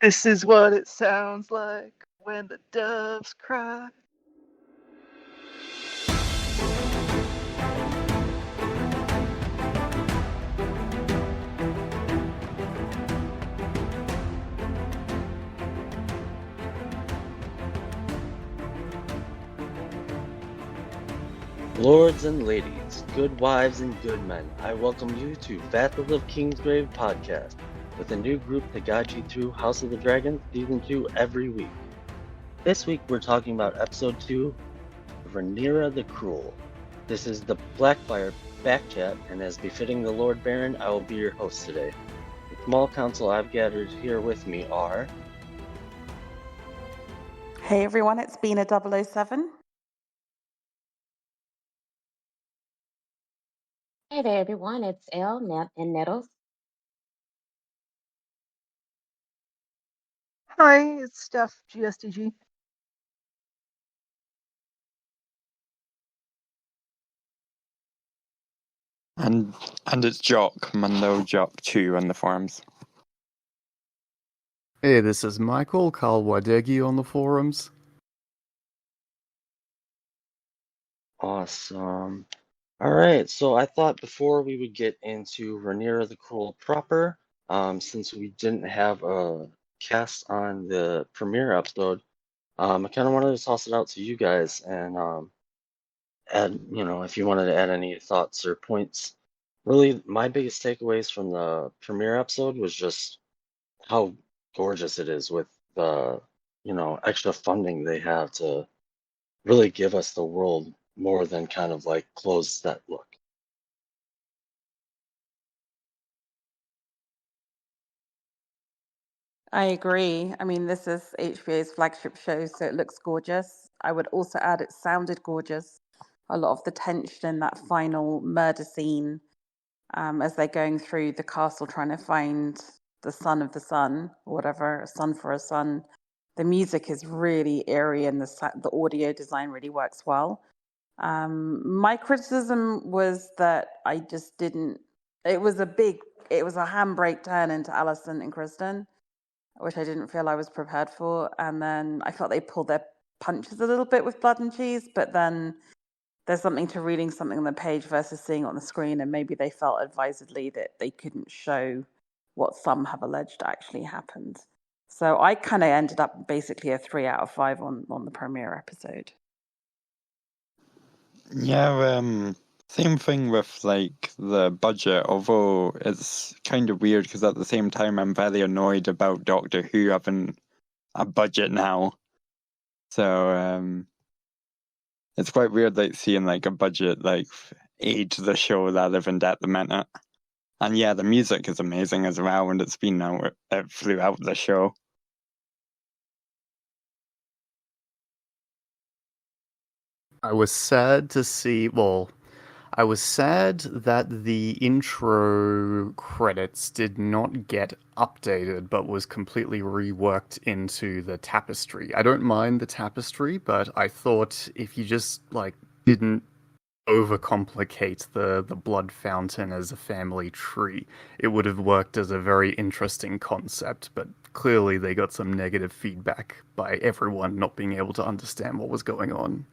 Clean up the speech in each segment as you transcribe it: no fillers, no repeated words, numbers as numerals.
This is what it sounds like when the doves cry. Lords and ladies, good wives and good men, I welcome you to Vassals of Kingsgrave podcast, with a new group to guide you through House of the Dragon Season 2 every week. This week we're talking about Episode 2, Rhaenyra the Cruel. This is the Blackfyre Backchat, and as befitting the Lord Baron, I will be your host today. The small council I've gathered here with me are... Hey everyone, it's Bina 007. Hey there, everyone. It's Elle and Nettles. Hi, it's Steph, gsdg. And it's Jock, Mundo Jock 2 on the forums. Hey, this is Michael, Khal Wadege on the forums. Awesome. Alright, so I thought before we would get into Rhaenyra the Cruel proper, since we didn't have a cast on the premiere episode, I kind of wanted to toss it out to you guys and add, if you wanted to add any thoughts or points. Really, my biggest takeaways from the premiere episode was just how gorgeous it is with the, extra funding they have to really give us the world more than kind of like closed set look. I agree. I mean, this is HBO's flagship show, so it looks gorgeous. I would also add it sounded gorgeous. A lot of the tension in that final murder scene, as they're going through the castle trying to find the son of the sun, or whatever, a son for a son. The music is really eerie and the audio design really works well. My criticism was that I just didn't, it was a handbrake turn into Alison and Kristen, which I didn't feel I was prepared for. And then I felt they pulled their punches a little bit with Blood and Cheese, but then there's something to reading something on the page versus seeing it on the screen, and maybe they felt advisedly that they couldn't show what some have alleged actually happened. So I kind of ended up basically a 3 out of 5 on the premiere episode. Yeah, same thing with like the budget, although it's kind of weird because at the same time I'm very annoyed about Doctor Who having a budget now. So it's quite weird like seeing like a budget like aid the show rather than at the minute. And yeah, the music is amazing as well, and it's been out throughout the show. I was sad to see, I was sad that the intro credits did not get updated, but was completely reworked into the tapestry. I don't mind the tapestry, but I thought if you just, didn't overcomplicate the blood fountain as a family tree, it would have worked as a very interesting concept, but clearly they got some negative feedback by everyone not being able to understand what was going on.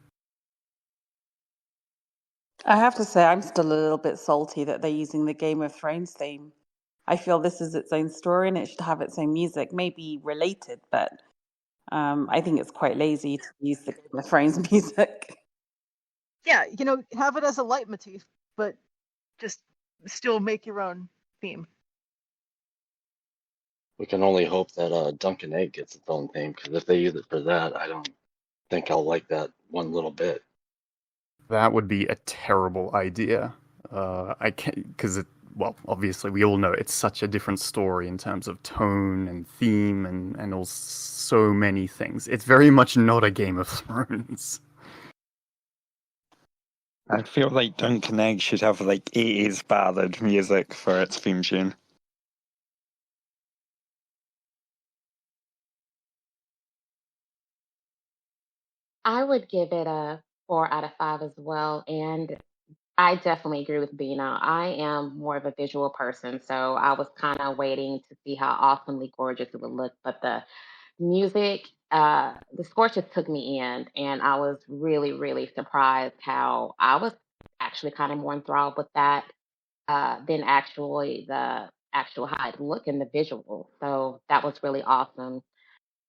I have to say, I'm still a little bit salty that they're using the Game of Thrones theme. I feel this is its own story and it should have its own music, maybe related, but I think it's quite lazy to use the Game of Thrones music. Yeah, have it as a leitmotif, but just still make your own theme. We can only hope that Dunkin' Egg gets its own theme, because if they use it for that, I don't think I'll like that one little bit. That would be a terrible idea. I can't, because obviously we all know it's such a different story in terms of tone and theme and all so many things. It's very much not a Game of Thrones. I feel like Dunkin' Egg should have like 80s ballad music for its theme tune. I would give it a 4 out of 5 as well. And I definitely agree with Bina. I am more of a visual person, so I was kind of waiting to see how awesomely gorgeous it would look. But the music, the score just took me in, and I was really, really surprised how I was actually kind of more enthralled with that than actually the actual how it looked in the visual. So that was really awesome.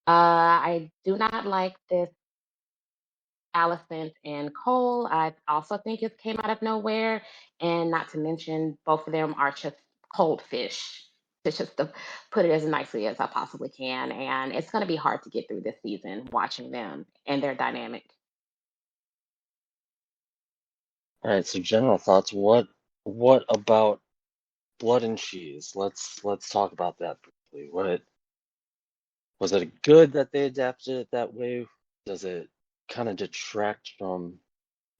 I do not like this Alicent and Cole. I also think it came out of nowhere. And not to mention, both of them are just cold fish, to just to put it as nicely as I possibly can. And it's going to be hard to get through this season watching them and their dynamic. All right, so general thoughts. What about Blood and Cheese? Let's talk about that briefly. What was it good that they adapted it that way? Does it kind of detract from,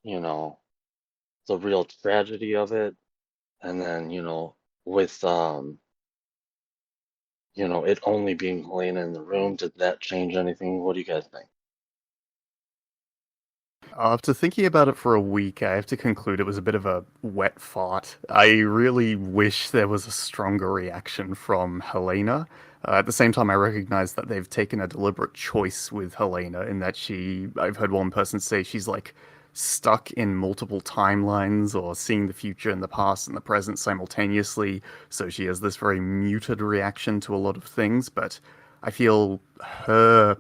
you know, the real tragedy of it? And then, with it only being Helena in the room, did that change anything? What do you guys think? After thinking about it for a week, I have to conclude it was a bit of a wet fart. I really wish there was a stronger reaction from Helena. At the same time, I recognize that they've taken a deliberate choice with Helena in that I've heard one person say she's like stuck in multiple timelines or seeing the future and the past and the present simultaneously. So she has this very muted reaction to a lot of things, but I feel her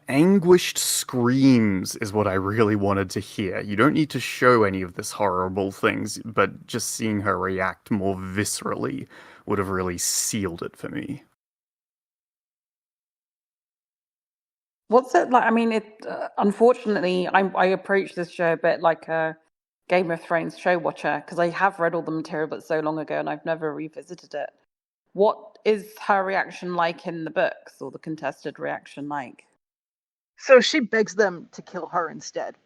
anguished screams is what I really wanted to hear. You don't need to show any of this horrible things, but just seeing her react more viscerally would have really sealed it for me. What's it like? I mean, unfortunately, I approach this show a bit like a Game of Thrones show watcher because I have read all the material, but so long ago, and I've never revisited it. What is her reaction like in the books, or the contested reaction like? So she begs them to kill her instead.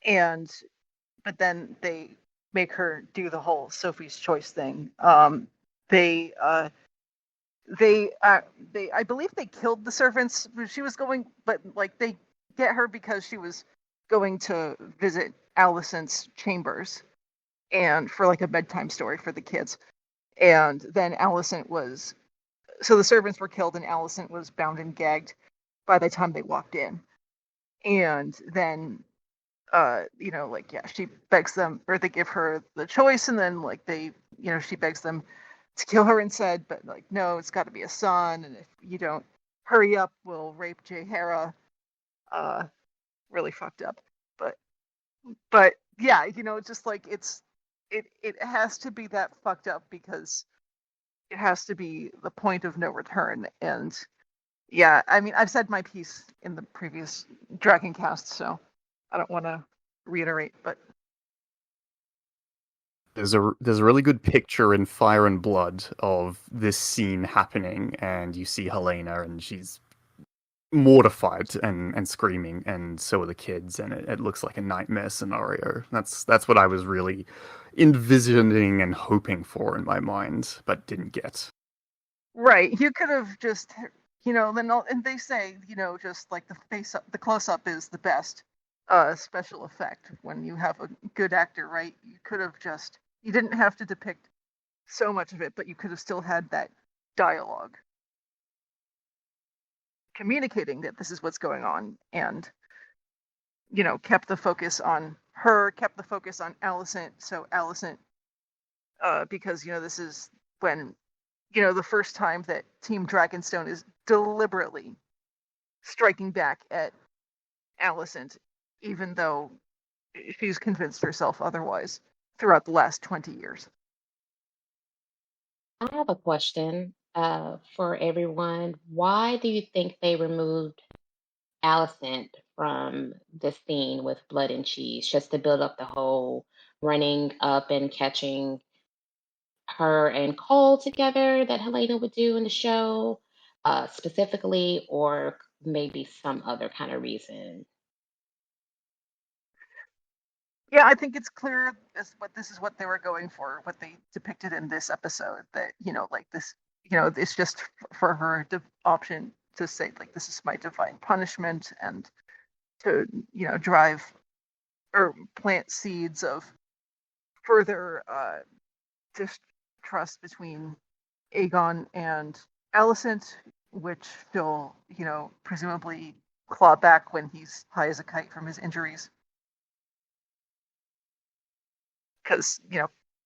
But then they make her do the whole Sophie's Choice thing. They I believe they killed the servants. She was going, but like they get her because she was going to visit Alicent's chambers and for like a bedtime story for the kids. And then so the servants were killed and Alicent was bound and gagged by the time they walked in. And then she begs them, or they give her the choice, and then she begs them to kill her instead, but like, no, it's got to be a son, and if you don't hurry up, we'll rape Jaehaera. Really fucked up, but yeah, just like it has to be that fucked up because it has to be the point of no return. And yeah, I mean, I've said my piece in the previous Dragon cast, so I don't want to reiterate, but There's a really good picture in Fire and Blood of this scene happening, and you see Helena, and she's mortified and screaming, and so are the kids, and it looks like a nightmare scenario. That's what I was really envisioning and hoping for in my mind, but didn't get. right, you could have just, and they say, just like the close up is the best special effect when you have a good actor, right? You didn't have to depict so much of it, but you could have still had that dialogue communicating that this is what's going on, and kept the focus on her, kept the focus on Alicent. So Alicent, because this is when the first time that Team Dragonstone is deliberately striking back at Alicent, even though she's convinced herself otherwise throughout the last 20 years. I have a question for everyone. Why do you think they removed Alicent from the scene with Blood and Cheese just to build up the whole running up and catching her and Cole together that Helena would do in the show, specifically, or maybe some other kind of reason? Yeah, I think it's clear this is what they were going for, what they depicted in this episode. That like this, it's just for her option to say like, this is my divine punishment, and to drive or plant seeds of further distrust between Aegon and Alicent, which she'll, presumably claw back when he's high as a kite from his injuries. Because,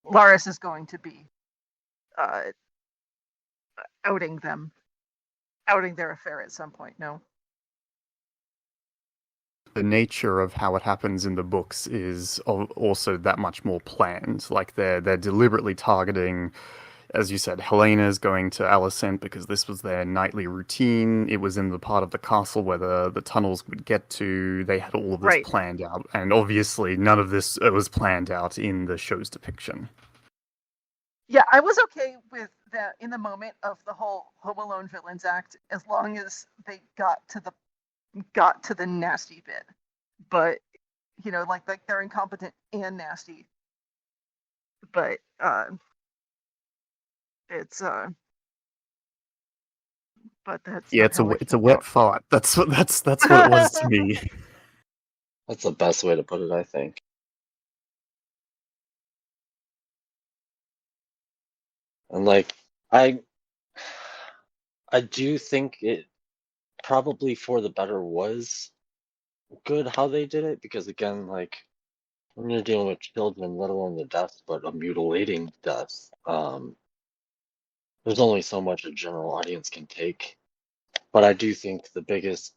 Laris is going to be outing their affair at some point, no? The nature of how it happens in the books is also that much more planned. Like they're deliberately targeting, as you said, Helena's going to Alicent because this was their nightly routine. It was in the part of the castle where the tunnels would get to. They had all of this planned out. And obviously none of this was planned out in the show's depiction. Yeah, I was okay with that in the moment of the whole Home Alone Villains Act, as long as they got to the nasty bit. But, like they're incompetent and nasty. But it's but that's it's a wet fart. That's what it was to me. That's the best way to put it, I think. And I do think it probably for the better was good how they did it, because again, when you're dealing with children, let alone the death, but a mutilating death, there's only so much a general audience can take. But I do think the biggest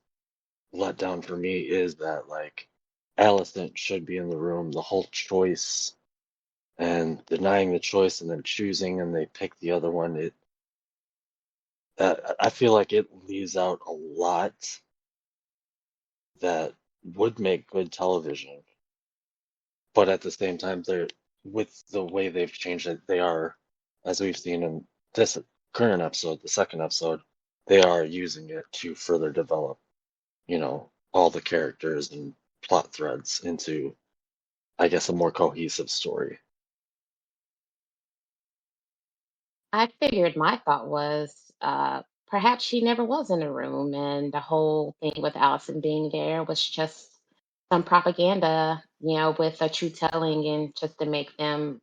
letdown for me is that Alicent should be in the room. The whole choice and denying the choice and then choosing, and they pick the other one. I feel like it leaves out a lot that would make good television. But at the same time, with the way they've changed it, they are, as we've seen in this current episode, the second episode, they are using it to further develop, all the characters and plot threads into, I guess, a more cohesive story. I figured my thought was perhaps she never was in the room, and the whole thing with Allison being there was just some propaganda, with a true telling, and just to make them,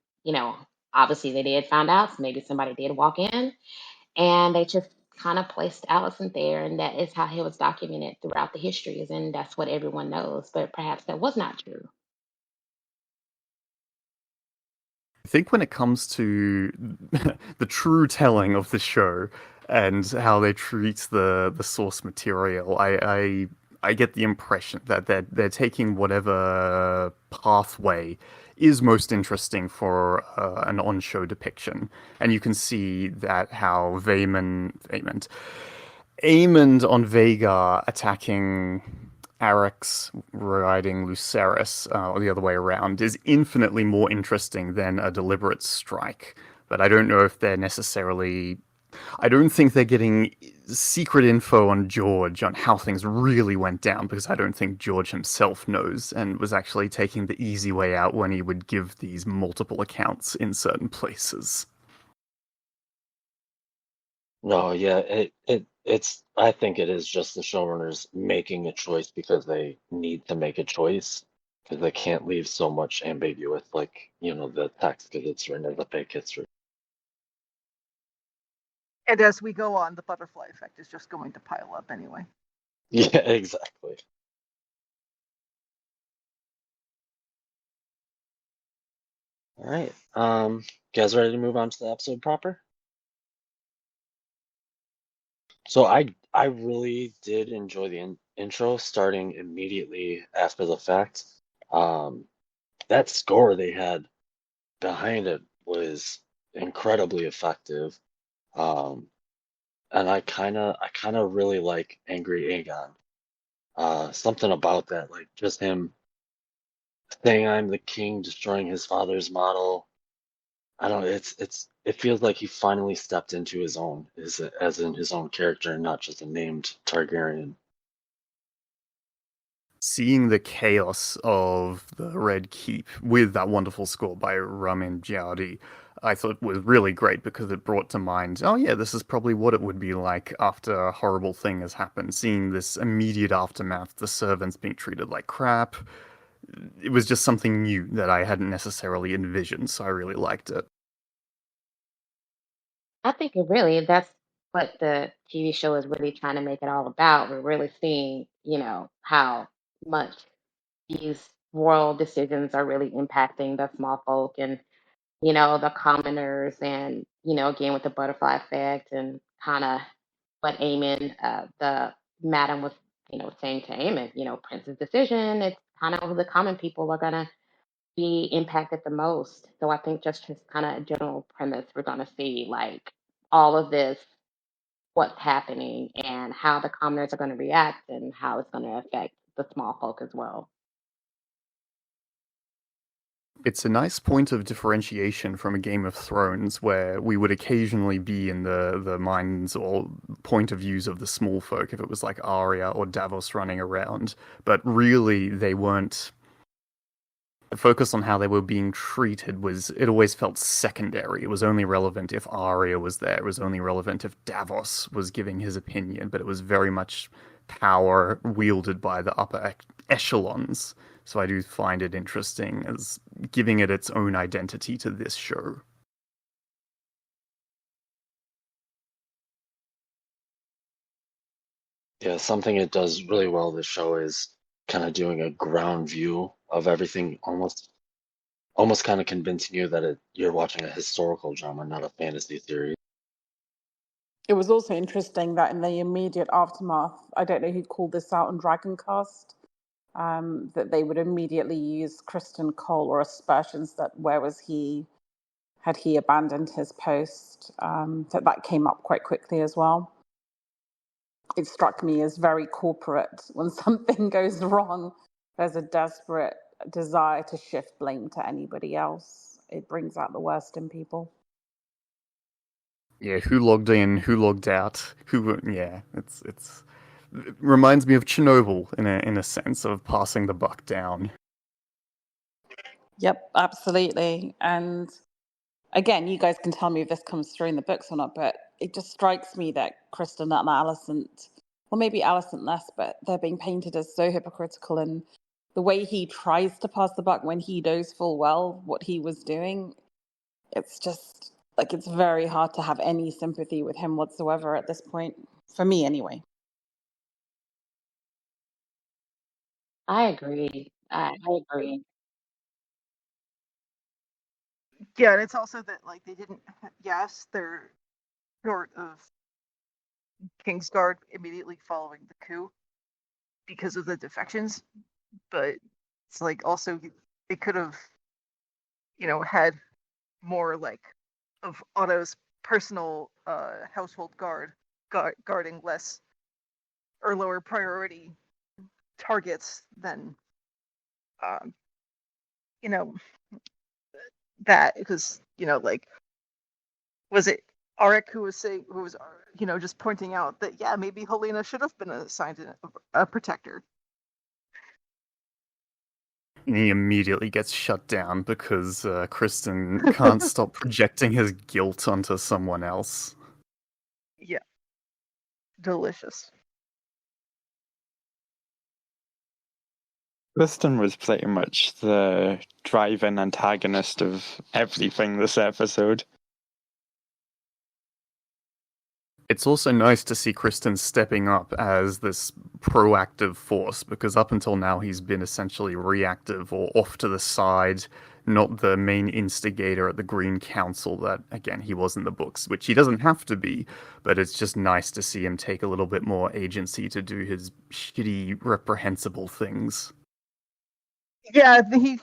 obviously they did find out, so maybe somebody did walk in, and they just kind of placed Allison there, and that is how he was documented throughout the histories, and that's what everyone knows. But perhaps that was not true. I think when it comes to the true telling of the show and how they treat the source material, I get the impression that they're taking whatever pathway is most interesting for an on-show depiction, and you can see that how Aemond on Vhagar attacking Arrax riding Lucerys, or the other way around, is infinitely more interesting than a deliberate strike. But I don't know if they're necessarily... I don't think they're getting secret info on George, on how things really went down, because I don't think George himself knows, and was actually taking the easy way out when he would give these multiple accounts in certain places. No, yeah, it's. I think it is just the showrunners making a choice because they need to make a choice, because they can't leave so much ambiguous, the text, because it's written as a fake history. And as we go on, the butterfly effect is just going to pile up anyway. Yeah, exactly. All right. You guys ready to move on to the episode proper? So I really did enjoy the intro, starting immediately after the fact. That score they had behind it was incredibly effective. And I kind of really like Angry Aegon. Something about that, just him saying I'm the king, destroying his father's model. I don't know, it feels like he finally stepped into his own, as in his own character and not just a named Targaryen. Seeing the chaos of the Red Keep with that wonderful score by Ramin Djawadi, I thought was really great, because it brought to mind, oh yeah, this is probably what it would be like after a horrible thing has happened. Seeing this immediate aftermath, the servants being treated like crap, it was just something new that I hadn't necessarily envisioned, so I really liked it. I think that's what the TV show is really trying to make it all about. We're really seeing, how much these royal decisions are really impacting the small folk and, the commoners and, again with the butterfly effect and kind of what Eamon, the madam was, saying to Eamon, Prince's decision, it's kind of the common people are going to be impacted the most. So I think just his kind of general premise, we're going to see like all of this, what's happening and how the commoners are going to react and how it's going to affect the small folk as well. It's a nice point of differentiation from a Game of Thrones, where we would occasionally be in the minds or point of views of the small folk if it was like Arya or Davos running around, but really they weren't. The focus on how they were being treated it always felt secondary. It was only relevant if Arya was there. It was only relevant if Davos was giving his opinion, but it was very much power wielded by the upper echelons. So I do find it interesting as giving it its own identity to this show. Yeah, something it does really well, this show, is kind of doing a ground view of everything, almost kind of convincing you that you're watching a historical drama, not a fantasy series. It was also interesting that in the immediate aftermath, I don't know who called this out on Dragoncast, that they would immediately use Kristen Cole or aspersions that where was he, had he abandoned his post, that came up quite quickly as well. It struck me as very corporate. When something goes wrong, there's a desperate desire to shift blame to anybody else. It brings out the worst in people. Yeah, who logged in, who logged out, it reminds me of Chernobyl in a sense of passing the buck down. Yep, absolutely. And again, you guys can tell me if this comes through in the books or not, but it just strikes me that Kristen and Alicent, or maybe Alicent less, but they're being painted as so hypocritical, and the way he tries to pass the buck when he knows full well what he was doing, it's just like it's very hard to have any sympathy with him whatsoever at this point, for me anyway. I agree. I agree. Yeah, and it's also that like they didn't. Yes, they're short of Kingsguard immediately following the coup because of the defections, but it's like also they could have, had more like of Otto's personal household guarding less or lower priority targets than um, you know that, because like, was it Arik who was just pointing out that maybe Helena should have been assigned a protector. And he immediately gets shut down because Kristen can't stop projecting his guilt onto someone else. Yeah, delicious. Kristen was pretty much the driving antagonist of everything this episode. It's also nice to see Kristen stepping up as this proactive force, because up until now he's been essentially reactive or off to the side, not the main instigator at the Green Council that, again, he was in the books, which he doesn't have to be, but it's just nice to see him take a little bit more agency to do his shitty, reprehensible things. Yeah, he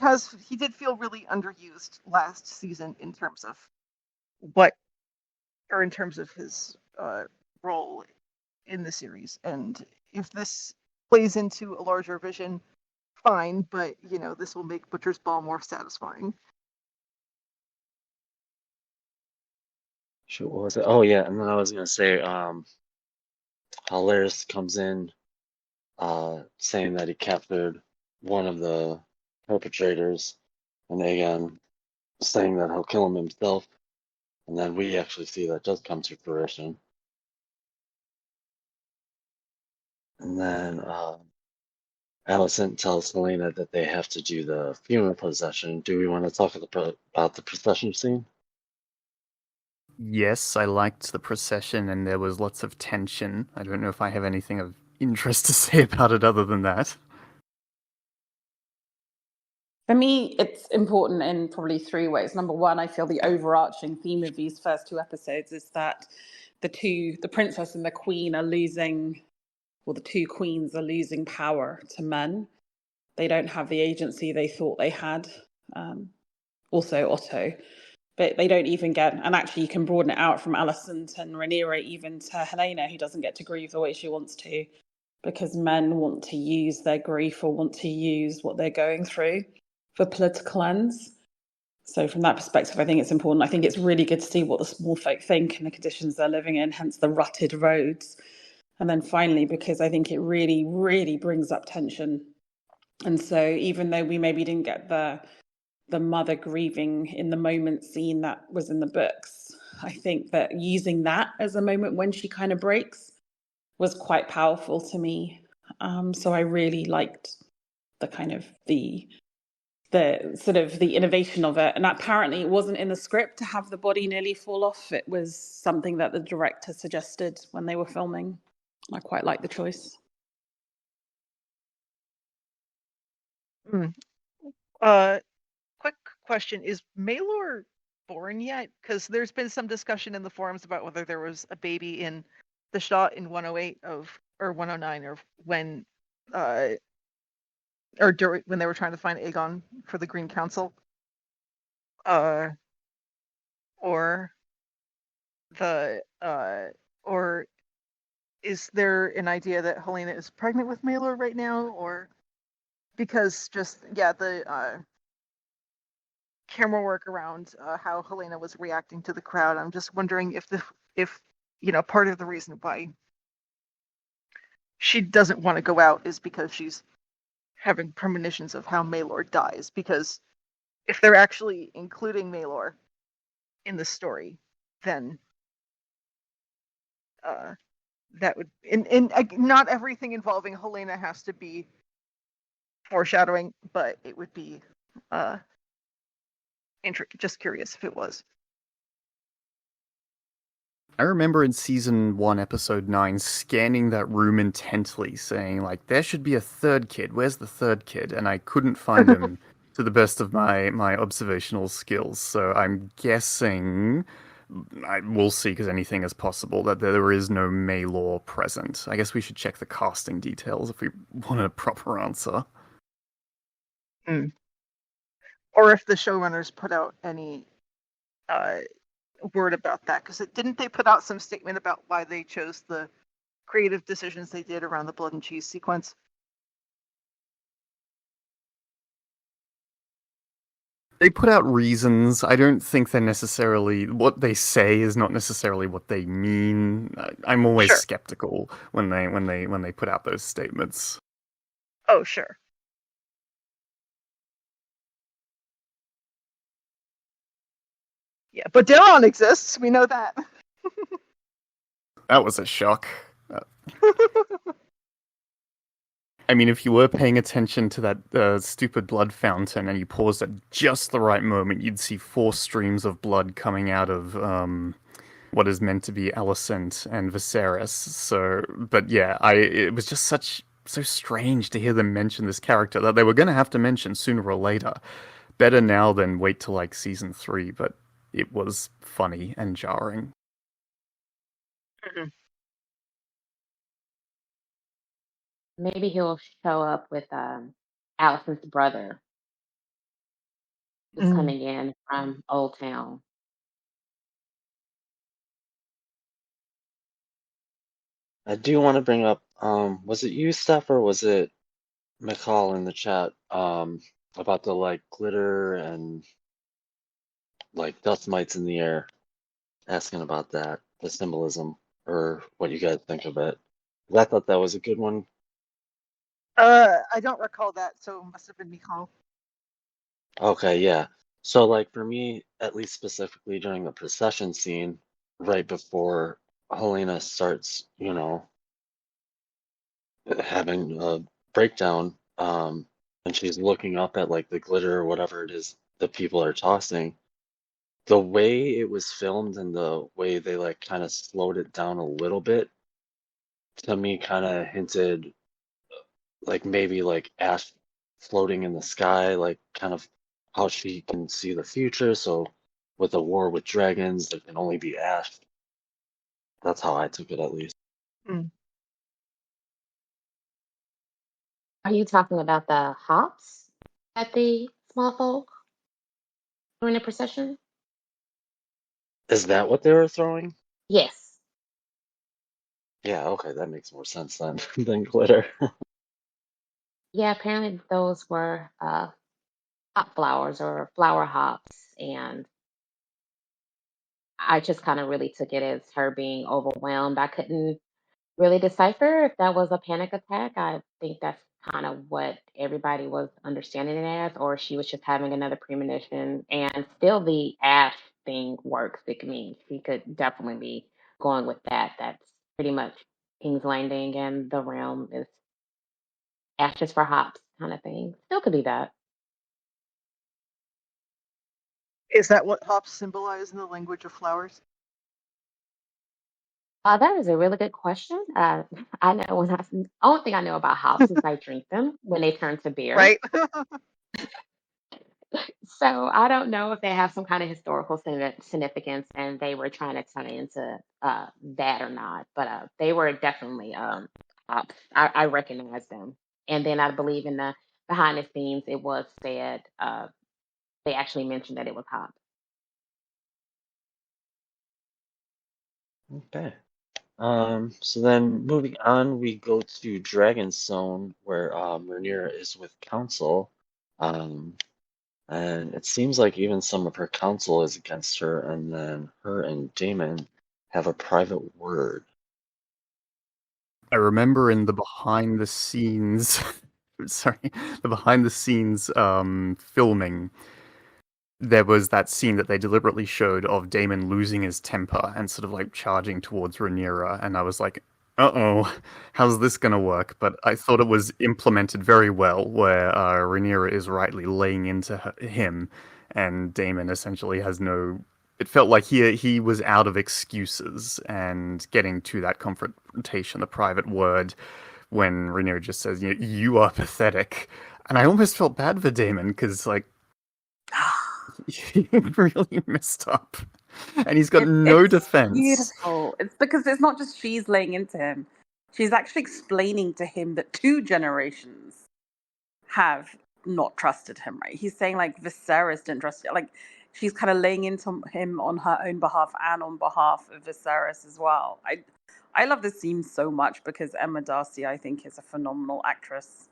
did feel really underused last season in terms of his role in the series. And if this plays into a larger vision, fine, but this will make Butcher's Ball more satisfying. Shoot, what was it? Oh yeah, and then I was gonna say, Larys comes in, saying that he captured one of the perpetrators, and Aegon saying that he'll kill him himself, and then we actually see that does come to fruition. And then Alicent tells Helena that they have to do the funeral procession. Do we want to talk about the procession scene? Yes, I liked the procession and there was lots of tension. I don't know if I have anything of interest to say about it other than that. For me, it's important in probably three ways. Number one, I feel the overarching theme of these first two episodes is that the princess and the queen are losing, or the two queens are losing power to men. They don't have the agency they thought they had. Also Otto, but they don't even get, and actually you can broaden it out from Alicent and Rhaenyra even to Helena, who doesn't get to grieve the way she wants to, because men want to use their grief or want to use what they're going through for political ends. So from that perspective, I think it's important. I think it's really good to see what the small folk think and the conditions they're living in, hence the rutted roads. And then finally, because I think it really, really brings up tension. And so even though we maybe didn't get the mother grieving in the moment scene that was in the books, I think that using that as a moment when she kind of breaks was quite powerful to me. So I really liked the kind of the sort of the innovation of it. And apparently it wasn't in the script to have the body nearly fall off. It was something that the director suggested when they were filming. I quite like the choice. Quick question: is Maelor born yet? Because there's been some discussion in the forums about whether there was a baby in the shot in 108 or 109, or when when they were trying to find Aegon for the Green Council, or is there an idea that Helena is pregnant with Maelor right now, or because the camera work around how Helena was reacting to the crowd. I'm just wondering if part of the reason why she doesn't want to go out is because she's having premonitions of how Maelor dies. Because if they're actually including Maelor in the story, then that would not everything involving Helena has to be foreshadowing, but it would be just curious if it was. I remember in season 1, episode 9, scanning that room intently, saying, like, there should be a third kid. Where's the third kid? And I couldn't find him to the best of my observational skills. So I'm guessing, we'll see because anything is possible, that there is no Maelor present. I guess we should check the casting details if we want a proper answer. Or if the showrunners put out any word about that, because didn't they put out some statement about why they chose the creative decisions they did around the blood and cheese sequence? They put out reasons. I don't think they're necessarily, what they say is not necessarily what they mean. I'm always skeptical when they put out those statements. Oh, sure. Yeah, but Daron exists. We know that. That was a shock. I mean, if you were paying attention to that stupid blood fountain and you paused at just the right moment, you'd see 4 streams of blood coming out of what is meant to be Alicent and Viserys. So, but yeah, it was just so strange to hear them mention this character that they were going to have to mention sooner or later. Better now than wait till like season 3, but it was funny and jarring. Mm-hmm. Maybe he'll show up with Allison's brother, who's coming in from Old Town. I do want to bring up, was it you, Steph, or was it Khal in the chat, about the like glitter and like dust mites in the air, asking about that, the symbolism, or what you guys think of it. I thought that was a good one. I don't recall that, so it must have been Michal. Okay, yeah. So like for me, at least specifically during the procession scene, right before Helena starts, having a breakdown, and she's looking up at like the glitter or whatever it is the people are tossing. The way it was filmed and the way they like kind of slowed it down a little bit to me kind of hinted like maybe like ash floating in the sky, like kind of how she can see the future. So with a war with dragons, there can only be ash. That's how I took it, at least. Mm. Are you talking about the hops at the small folk during the procession? Is that what they were throwing? Yes. Yeah, okay, that makes more sense then than glitter. Yeah, apparently those were hop flowers or flower hops. And I just kind of really took it as her being overwhelmed. I couldn't really decipher if that was a panic attack. I think that's kind of what everybody was understanding it as, or she was just having another premonition. And still, the ash thing works. It can mean she could definitely be going with that. That's pretty much King's Landing, and the realm is ashes for hops kind of thing. Still could be that. Is that what hops symbolize in the language of flowers? That is a really good question. I know when I only thing I know about hops is I drink them when they turn to beer. Right? So I don't know if they have some kind of historical significance and they were trying to turn it into that or not. But they were definitely hops. I recognize them. And then I believe in the behind the scenes, it was said they actually mentioned that it was hops. Okay. So then moving on, we go to Dragon's Zone, where Rhaenyra is with council. Um, and it seems like even some of her council is against her, and then her and Daemon have a private word. I remember in the behind the scenes, sorry, the behind the scenes filming, there was that scene that they deliberately showed of Daemon losing his temper and sort of like charging towards Rhaenyra, and I was like, uh-oh, how's this gonna work? But I thought it was implemented very well, where Rhaenyra is rightly laying into him, and Daemon essentially has no. It felt like he was out of excuses and getting to that confrontation, the private word, when Rhaenyra just says, "You are pathetic," and I almost felt bad for Daemon because like he really messed up. And he's got no It's defense. beautiful. It's because it's not just she's laying into him. She's actually explaining to him that 2 generations have not trusted him, right? He's saying like Viserys didn't trust it. Like she's kind of laying into him on her own behalf and on behalf of Viserys as well. I love this scene so much because Emma Darcy, I think, is a phenomenal actress,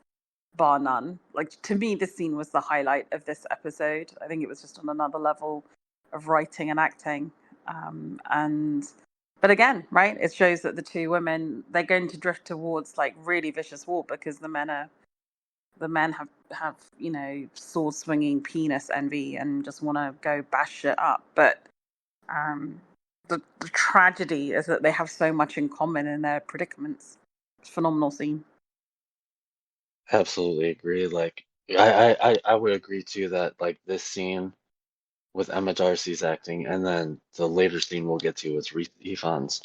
bar none. Like to me, this scene was the highlight of this episode. I think it was just on another level of writing and acting. And but again, right, it shows that the 2 women, they're going to drift towards like really vicious war because the men have sword swinging penis envy and just want to go bash shit up. But um, the tragedy is that they have so much in common in their predicaments. It's a phenomenal scene. Absolutely agree. Like, I would agree too that like this scene with Emma Darcy's acting, and then the later scene we'll get to is Reese Ifan's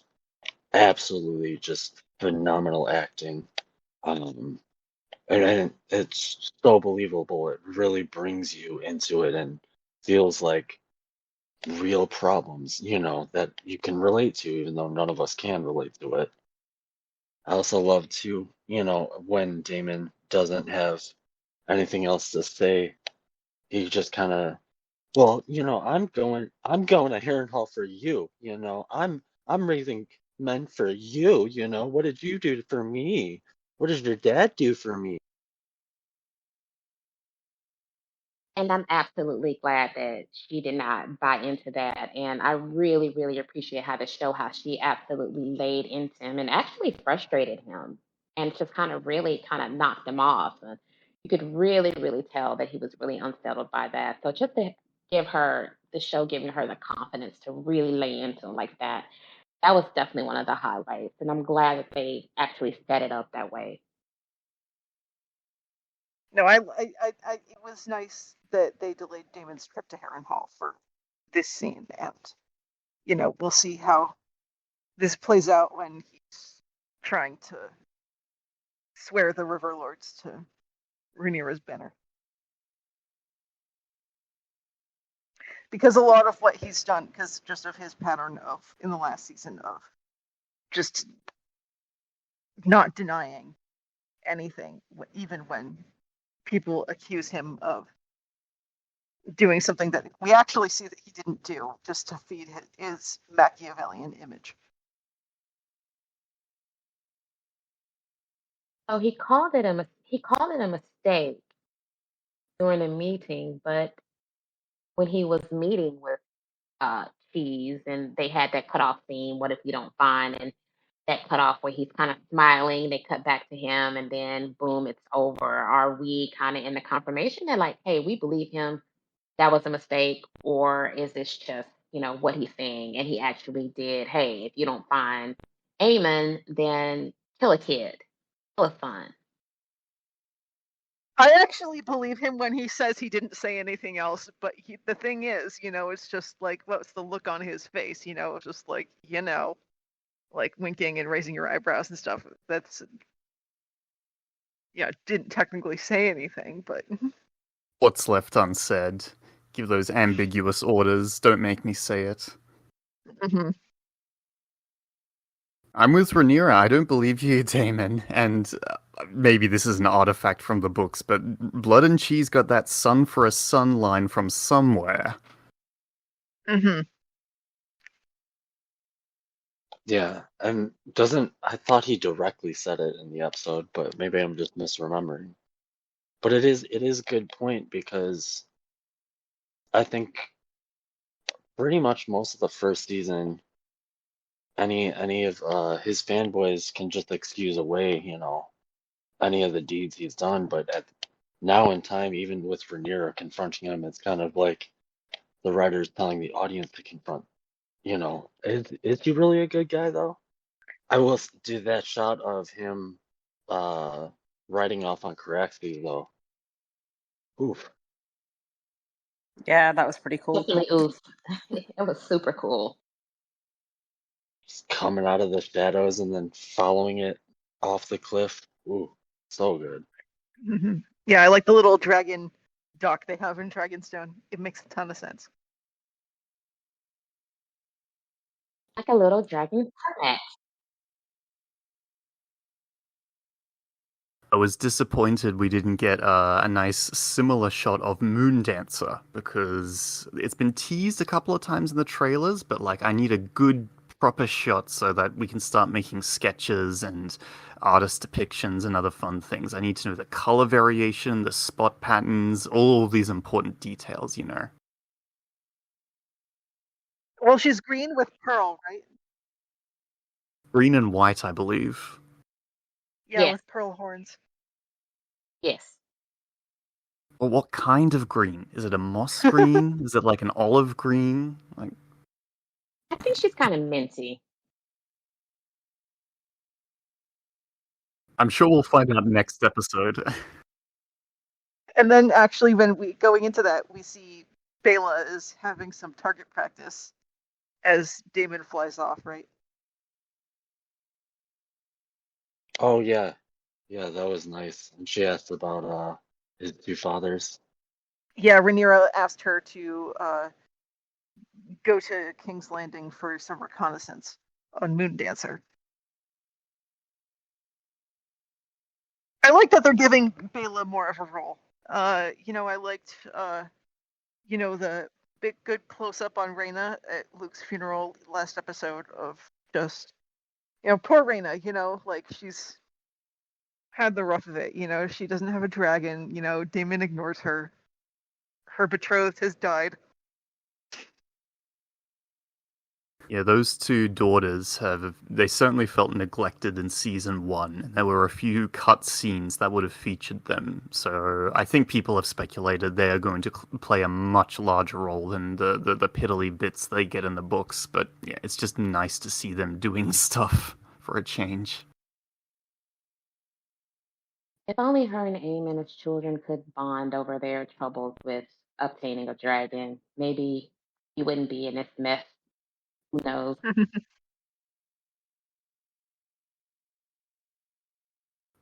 absolutely just phenomenal acting. Um, and it's so believable. It really brings you into it and feels like real problems, that you can relate to, even though none of us can relate to it. I also love too, when Damon doesn't have anything else to say, he just kind of, well, I'm going to Harrenhal for you, I'm raising men for you, what did you do for me? What did your dad do for me? And I'm absolutely glad that she did not buy into that. And I really, really appreciate how the show, how she absolutely laid into him and actually frustrated him and just kind of really kind of knocked him off. And you could really, really tell that he was really unsettled by that. So just to give her the show, giving her the confidence to really lay into him like that, that was definitely one of the highlights. And I'm glad that they actually set it up that way. No, it was nice that they delayed Damon's trip to Harrenhal for this scene, and we'll see how this plays out when he's trying to swear the River Lords to Rhaenyra's banner. Because a lot of what he's done, because just of his pattern of in the last season of just not denying anything, even when people accuse him of doing something that we actually see that he didn't do, just to feed his Machiavellian image. Oh, he called it a mistake during the meeting, but when he was meeting with Cheese and they had that cutoff scene, what if you don't find, and that cutoff where he's kind of smiling, they cut back to him and then boom, it's over. Are we kind of in the confirmation that like, hey, we believe him, that was a mistake, or is this just, what he's saying and he actually did, hey, if you don't find Aemon, then kill a kid. Kill a son. I actually believe him when he says he didn't say anything else, but the thing is, it's just like, what's the look on his face, just like, like winking and raising your eyebrows and stuff. That's, didn't technically say anything, but What's left unsaid? Give those ambiguous orders, don't make me say it. mm-hmm. I'm with Rhaenyra, I don't believe you, Damon, and maybe this is an artifact from the books, but Blood and Cheese got that son for a son line from somewhere. Mm-hmm. Yeah, and I thought he directly said it in the episode, but maybe I'm just misremembering. But it is a good point because I think pretty much most of the first season, any of his fanboys can just excuse away, any of the deeds he's done. But now in time, even with Rhaenyra confronting him, it's kind of like the writers telling the audience to confront. Is he really a good guy though? I will do that shot of him riding off on Caraxes though. Oof. Yeah, that was pretty cool. Definitely oof. It was super cool. Just coming out of the shadows and then following it off the cliff. Ooh, so good. Mm-hmm. Yeah, I like the little dragon dock they have in Dragonstone. It makes a ton of sense. Like a little dragon turret. I was disappointed we didn't get a nice similar shot of Moondancer, because it's been teased a couple of times in the trailers, but I need a good proper shot so that we can start making sketches and artist depictions and other fun things. I need to know the color variation, the spot patterns, all of these important details, Well, she's green with pearl, right? Green and white, I believe. Yeah, Yes. with pearl horns. Yes. Well, what kind of green? Is it a moss green? Is it like an olive green? I think she's kind of minty. I'm sure we'll find out next episode. And then actually when we going into that, we see Bela is having some target practice as Damon flies off, right? Oh yeah. Yeah, that was nice. And she asked about his two fathers. Yeah, Rhaenyra asked her to go to King's Landing for some reconnaissance on Moondancer. I like that they're giving Bela more of a role. I liked the big good close up on Rhaena at Luke's funeral last episode of just poor Rhaena, like she's had the rough of it, she doesn't have a dragon, Daemon ignores her. Her betrothed has died. Yeah, those two daughters they certainly felt neglected in season 1. There were a few cut scenes that would have featured them, so I think people have speculated they are going to play a much larger role than the piddly bits they get in the books, but yeah, it's just nice to see them doing stuff for a change. If only her and Aemon's children could bond over their troubles with obtaining a dragon, maybe he wouldn't be in this mess. Who knows? I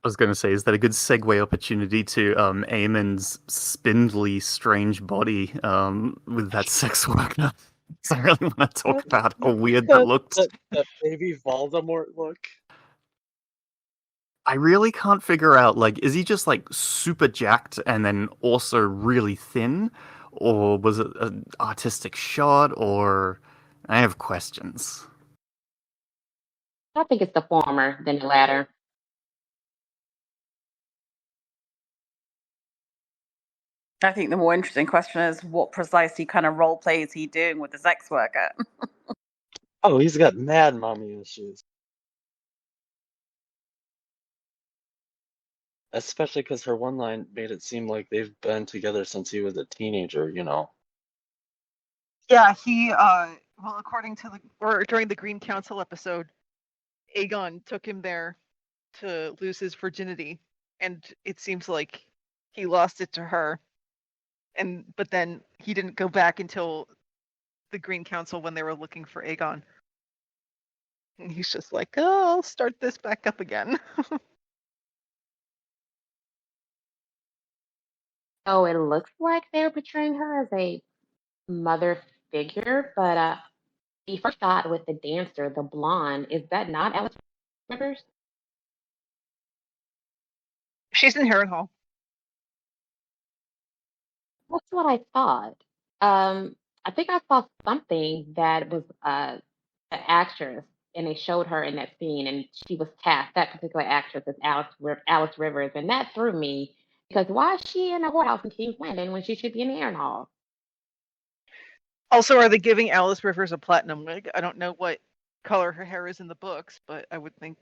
was going to say, is that a good segue opportunity to Eamon's spindly, strange body with that sex worker? So I really want to talk about how weird that looked. That baby Voldemort look. I really can't figure out, like, is he just, like, super jacked and then also really thin? Or was it an artistic shot? Or... I have questions. I think it's the former than the latter. I think the more interesting question is what precisely kind of role play is he doing with the sex worker? Oh, he's got mad mommy issues. Especially because her one line made it seem like they've been together since he was a teenager, you know. Yeah, he well, according to during the Green Council episode, Aegon took him there to lose his virginity, and it seems like he lost it to her. But then he didn't go back until the Green Council when they were looking for Aegon. And he's just like, oh, I'll start this back up again. Oh, it looks like they're portraying her as a mother figure, but the first shot with the dancer, the blonde, is that not Alice Rivers? She's in Harrenhal. That's what I thought. I think I saw something that was an actress, and they showed her in that scene, and she was cast. That particular actress is Alice Rivers, and that threw me because why is she in a whorehouse in King's Landing when she should be in the Harrenhal? Also, are they giving Alice Rivers a platinum wig? I don't know what color her hair is in the books, but I would think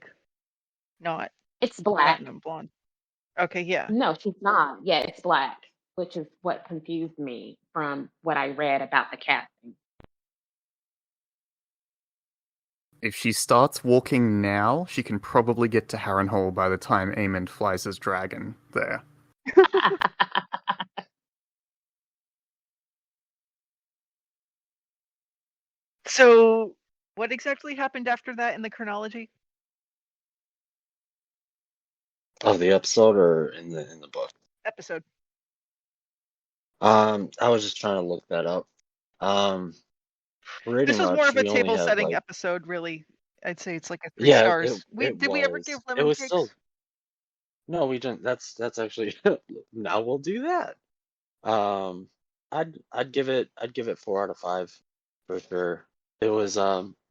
not It's black. platinum blonde. Okay, yeah. No, she's not. Yeah, it's black, which is what confused me from what I read about the casting. If she starts walking now, she can probably get to Harrenhal by the time Aemon flies his dragon there. So, what exactly happened after that in the chronology? Of the episode or in the book? Episode. I was just trying to look that up. Pretty This was much more of a we only table had setting like episode, really. I'd say it's like a 3 yeah, stars. it Did we ever was. give It lemon was cakes? still no, we didn't. That's actually now we'll do that. Um, I'd give it 4 out of 5 for sure. It was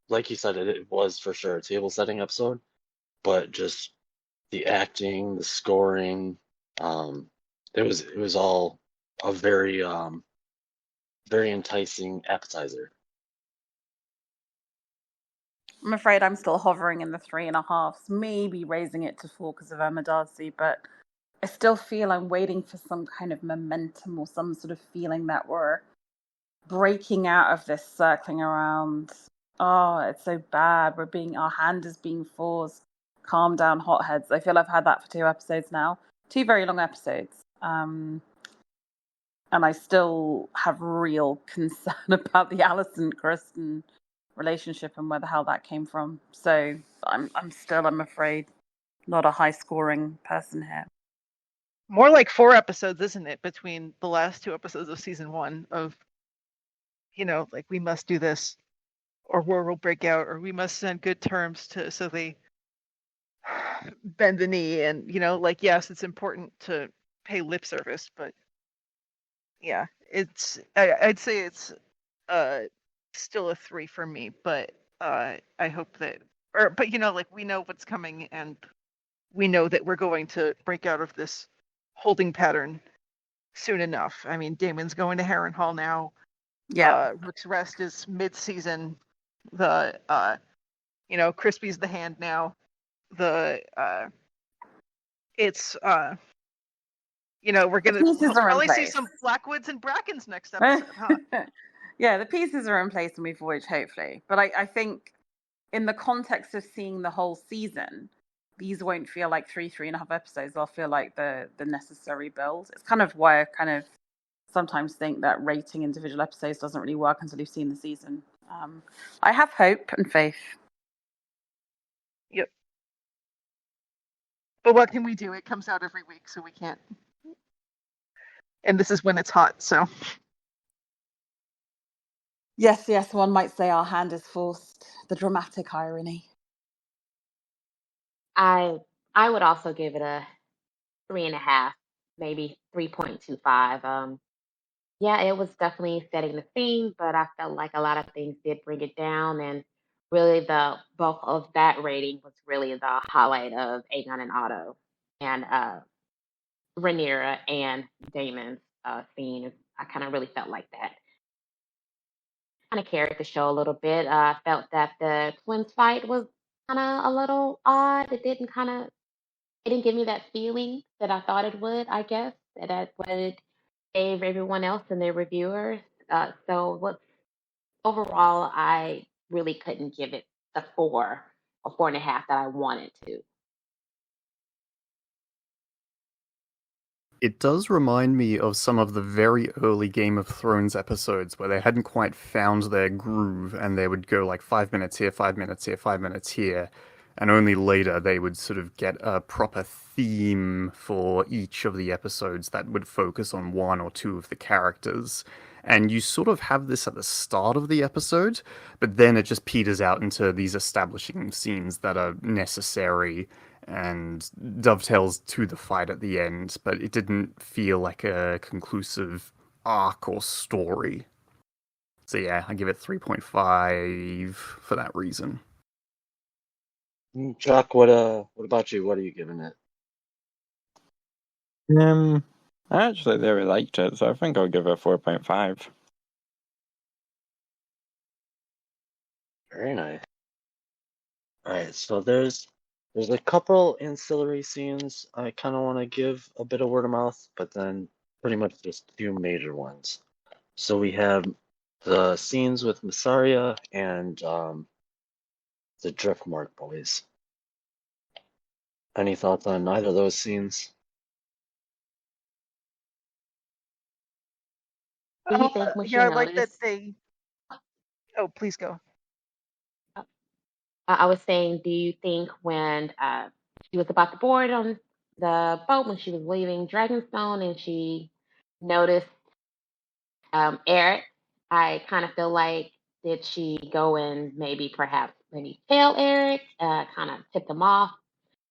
like you said, it was for sure a table setting episode, but just the acting, the scoring, it was all a very enticing appetizer. I'm afraid I'm still hovering in the 3.5s, maybe raising it to 4 because of Emma Darcy, but I still feel I'm waiting for some kind of momentum or some sort of feeling that we're breaking out of this circling around. Oh, it's so bad. Our hand is being forced. Calm down, hotheads. I feel I've had that for 2 episodes now. 2 very long episodes. And I still have real concern about the Alison Kristen relationship and where the hell that came from. So I'm still, I'm afraid, not a high scoring person here. More like 4 episodes, isn't it? Between the last 2 episodes of season 1 of, like we must do this, or war will break out, or we must send good terms so they bend the knee, and yes, it's important to pay lip service, but yeah, I'd say it's still a 3 for me, but I hope that, but we know what's coming, and we know that we're going to break out of this holding pattern soon enough. I mean, Damon's going to Harrenhal now. Yeah. Rook's Rest is mid-season. The Crispy's the hand now. It's we're gonna probably see some Blackwoods and Brackens next episode, huh? Yeah, the pieces are in place and we've watched, hopefully. But I think in the context of seeing the whole season, these won't feel like 3.5 episodes. They'll feel like the necessary build. It's kind of why I kind of sometimes think that rating individual episodes doesn't really work until you've seen the season. I have hope and faith. Yep. But what can we do? It comes out every week, so we can't. And this is when it's hot, so. Yes, one might say our hand is forced. The dramatic irony. I would also give it a 3.5, maybe 3.25. Yeah, it was definitely setting the scene, but I felt like a lot of things did bring it down, and really the bulk of that rating was really the highlight of Aegon and Otto, and Rhaenyra and Damon's scene. I kind of really felt like that. Kind of carried the show a little bit. I felt that the twins fight was kind of a little odd. It didn't give me that feeling that I thought it would, I guess, that what it gave everyone else and their reviewers. Overall, I really couldn't give it the 4 or 4.5 that I wanted to. It does remind me of some of the very early Game of Thrones episodes where they hadn't quite found their groove and they would go like 5 minutes here, 5 minutes here, 5 minutes here, and only later they would sort of get a proper theme for each of the episodes that would focus on one or two of the characters. And you sort of have this at the start of the episode, but then it just peters out into these establishing scenes that are necessary and dovetails to the fight at the end, but it didn't feel like a conclusive arc or story. So yeah, I give it 3.5 for that reason. Jock, what about you? What are you giving it? I actually really liked it, so I think I'll give it 4.5. Very nice. All right, so there's a couple ancillary scenes I kind of want to give a bit of word of mouth, but then pretty much just two major ones. So we have the scenes with Massaria and the Driftmark boys. Any thoughts on either of those scenes? Do you think when she I like that noticed? they. Oh, please go. I was saying, do you think when she was about to board on the boat when she was leaving Dragonstone and she noticed Eric, I kind of feel like did she go and perhaps tell Eric, kind of tip him off,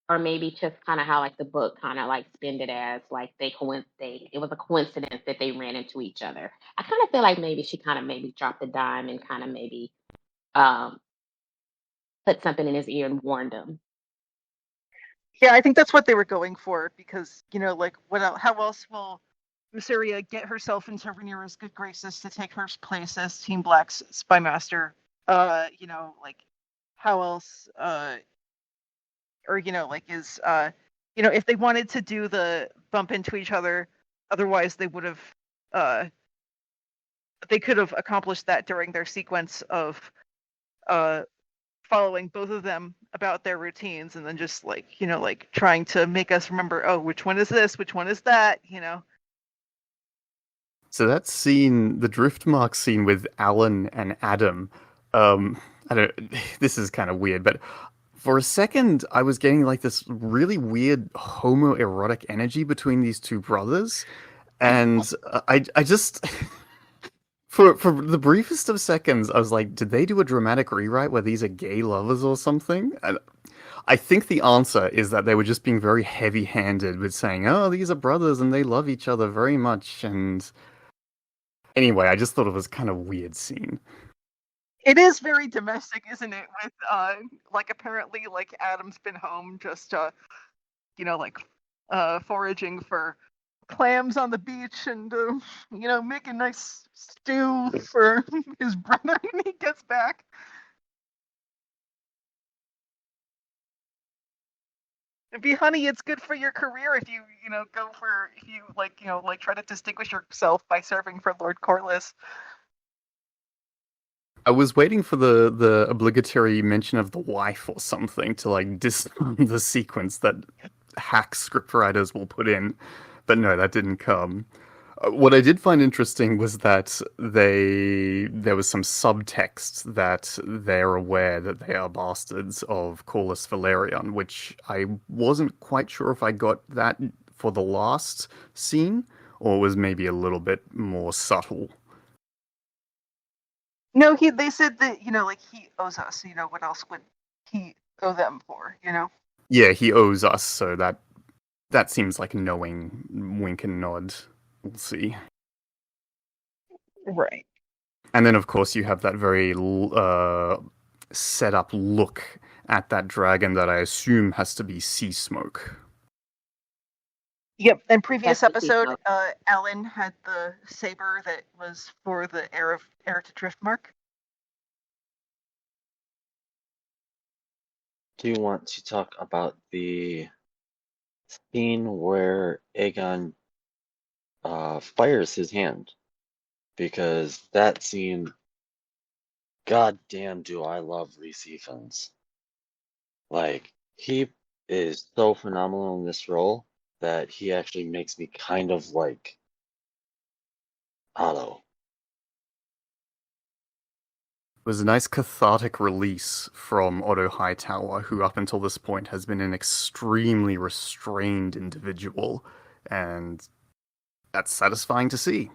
or maybe just kind of how like the book kind of like spinned it as like it was a coincidence that they ran into each other. I kind of feel like maybe she kind of maybe dropped a dime and kind of maybe um, put something in his ear and warned him. Yeah, I think that's what they were going for because like how else will Massaria get herself into Rhaenyra's good graces to take her place as Team Black's spy master? Like how else? Or like is if they wanted to do the bump into each other, otherwise they would have they could have accomplished that during their sequence of following both of them about their routines and then just like trying to make us remember, oh, which one is this, which one is that. So that scene, the Driftmark scene with Alan and Adam, I don't. This is kind of weird, but for a second, I was getting like this really weird homoerotic energy between these two brothers, and I just for the briefest of seconds, I was like, did they do a dramatic rewrite where these are gay lovers or something? And I think the answer is that they were just being very heavy-handed with saying, oh, these are brothers and they love each other very much. And anyway, I just thought it was kind of weird scene. It is very domestic, isn't it? With like apparently like Adam's been home just foraging for clams on the beach and making nice stew for his brother when he gets back. It'd be honey, it's good for your career if you try to distinguish yourself by serving for Lord Corlys. I was waiting for the obligatory mention of the wife or something to like disarm the sequence that hack scriptwriters will put in, but no, that didn't come. What I did find interesting was that there was some subtext that they're aware that they are bastards of Corlys Valerion, which I wasn't quite sure if I got that for the last scene, or was maybe a little bit more subtle. No, they said that, like he owes us, what else would he owe them for, Yeah, he owes us, so that seems like a knowing wink and nod. We'll see. Right. And then, of course, you have that very set up look at that dragon that I assume has to be sea smoke. Yep. And previous That's what she episode, felt. Ellen had the saber that was for the heir to Driftmark. Do you want to talk about the scene where Aegon fires his hand? Because that scene, goddamn, do I love Rhys Ifans. Like, he is so phenomenal in this role that he actually makes me kind of like Otto. It was a nice cathartic release from Otto Hightower, who up until this point has been an extremely restrained individual, and that's satisfying to see.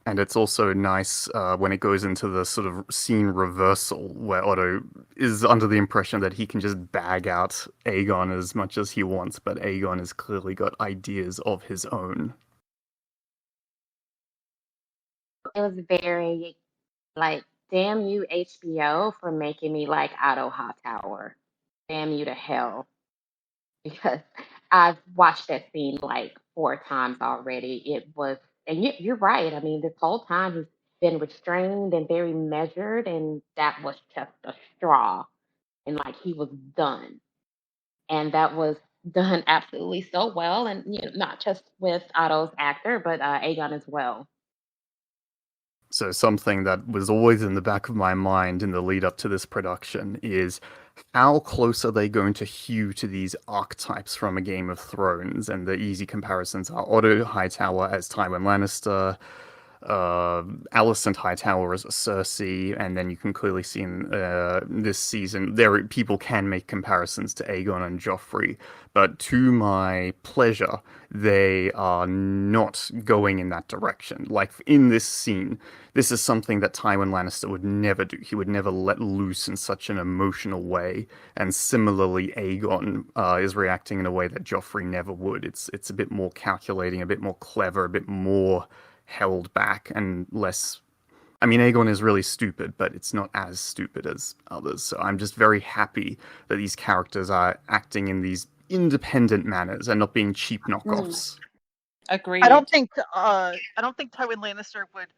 And it's also nice when it goes into the sort of scene reversal where Otto is under the impression that he can just bag out Aegon as much as he wants, but Aegon has clearly got ideas of his own. It was very like, damn you HBO for making me like Otto Hightower. Damn you to hell. Because I've watched that scene like 4 times already. It was, and you're right. I mean, this whole time he's been restrained and very measured, and that was just a straw. And like he was done. And that was done absolutely so well. And, not just with Otto's actor, but Aegon as well. So something that was always in the back of my mind in the lead up to this production is how close are they going to hew to these archetypes from a Game of Thrones? And the easy comparisons are Otto Hightower as Tywin Lannister, Alicent Hightower as Cersei, and then you can clearly see in this season people can make comparisons to Aegon and Joffrey, but to my pleasure, they are not going in that direction. Like in this scene, this is something that Tywin Lannister would never do. He would never let loose in such an emotional way, and similarly, Aegon is reacting in a way that Joffrey never would. It's a bit more calculating, a bit more clever, a bit more held back and less. I mean, Aegon is really stupid, but it's not as stupid as others. So I'm just very happy that these characters are acting in these independent manners and not being cheap knockoffs. Agreed. I don't think Tywin Lannister would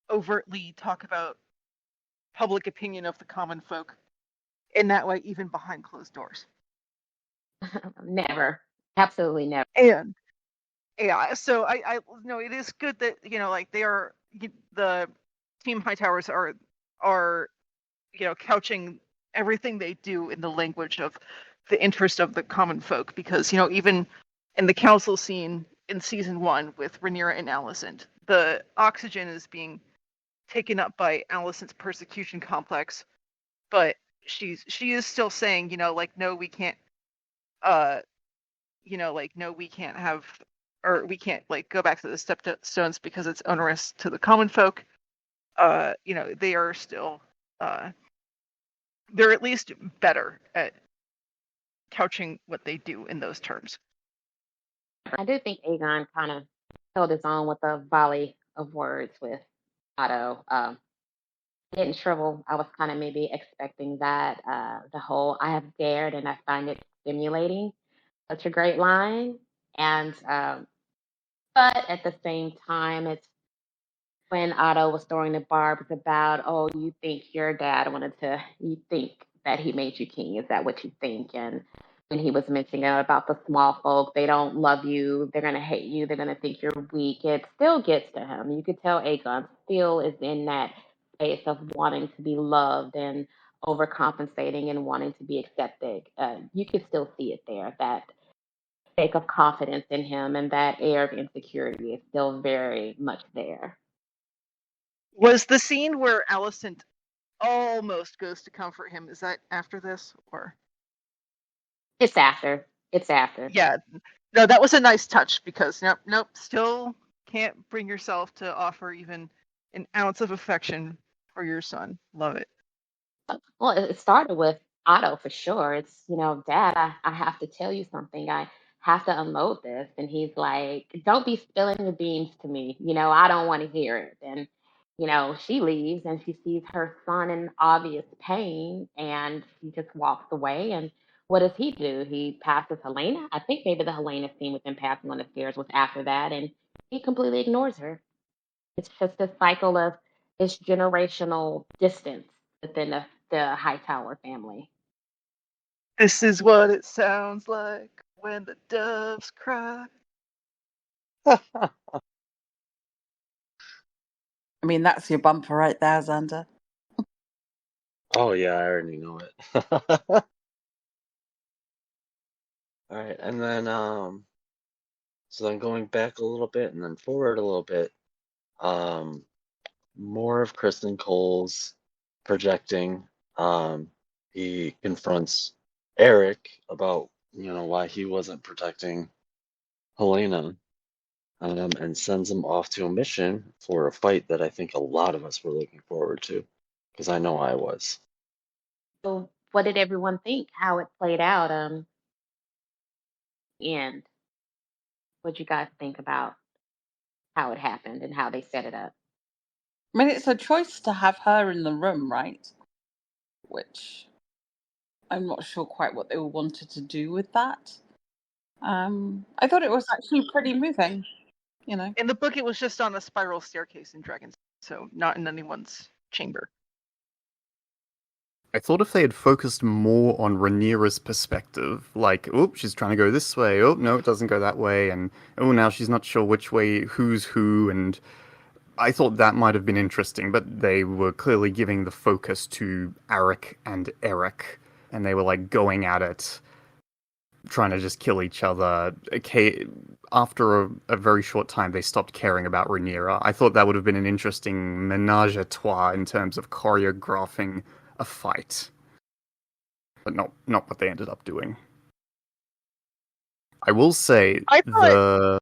overtly talk about public opinion of the common folk in that way, even behind closed doors. Never. Absolutely never. And yeah, so I no, it is good that like they are the Team Hightowers are couching everything they do in the language of the interest of the common folk, because even in the council scene in season 1 with Rhaenyra and Alicent, the oxygen is being taken up by Alicent's persecution complex, but she is still saying like, no, we can't like, no, we can't have, or we can't like go back to the stepstones because it's onerous to the common folk. They are still they're at least better at couching what they do in those terms. I do think Aegon kind of held his own with a volley of words with Otto. Didn't shrivel. I was kind of maybe expecting that. The whole "I have dared and I find it stimulating." Such a great line, and but at the same time, it's when Otto was throwing the barbs about, "Oh, you think your dad you think that he made you king? Is that what you think?" And when he was mentioning about the small folk. They don't love you. They're going to hate you. They're going to think you're weak. It still gets to him. You could tell Aegon still is in that space of wanting to be loved and overcompensating and wanting to be accepted. You could still see it there. That sake of confidence in him and that air of insecurity is still very much there. Was the scene where Alicent almost goes to comfort him, is that after this, or? It's after. It's after. Yeah, no, that was a nice touch, because nope, still can't bring yourself to offer even an ounce of affection for your son. Love it. Well, it started with Otto for sure. It's, Dad, I have to tell you something. I have to unload this. And he's like, don't be spilling the beans to me. I don't want to hear it. And, she leaves and she sees her son in obvious pain and she just walks away. And what does he do? He passes Helena. I think maybe the Helena scene with him passing on the stairs was after that. And he completely ignores her. It's just a cycle of this generational distance within the Hightower family. This is what it sounds like when the doves cry. I mean, that's your bumper right there, Zander. Oh yeah, I already know it. All right, and then so then going back a little bit and then forward a little bit, more of Kristen Cole's projecting. He confronts Eric about, why he wasn't protecting Helena, and sends him off to a mission for a fight that I think a lot of us were looking forward to, because I know I was. So what did everyone think? How it played out? And what you guys think about how it happened and how they set it up? I mean, it's a choice to have her in the room, right? Which I'm not sure quite what they wanted to do with that. I thought it was actually pretty moving, In the book, it was just on a spiral staircase in Dragon's, so not in anyone's chamber. I thought if they had focused more on Rhaenyra's perspective, like, oh, she's trying to go this way, oh, no, it doesn't go that way, and oh, now she's not sure which way, who's who, and I thought that might have been interesting, but they were clearly giving the focus to Arik and Eric, and they were, like, going at it, trying to just kill each other. Okay, after a very short time, they stopped caring about Rhaenyra. I thought that would have been an interesting menage a trois in terms of choreographing a fight, but not what they ended up doing. I will say I thought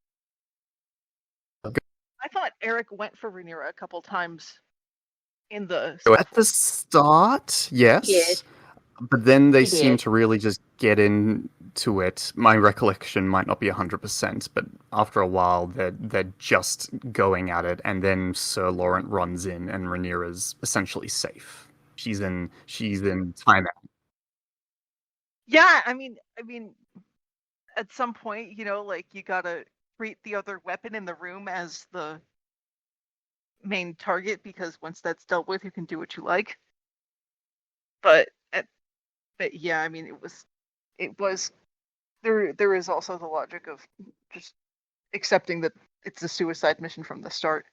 Eric went for Rhaenyra a couple times in the at the start, yes, Yes. but then they He seem did. to really just get into it. My recollection might not be 100%, but after a while, they're just going at it, and then Sir Laurent runs in, and Rhaenyra's essentially safe. She's in timeout. Yeah, I mean, at some point, like, you gotta treat the other weapon in the room as the main target, because once that's dealt with, you can do what you like. But yeah, I mean, it was there is also the logic of just accepting that it's a suicide mission from the start.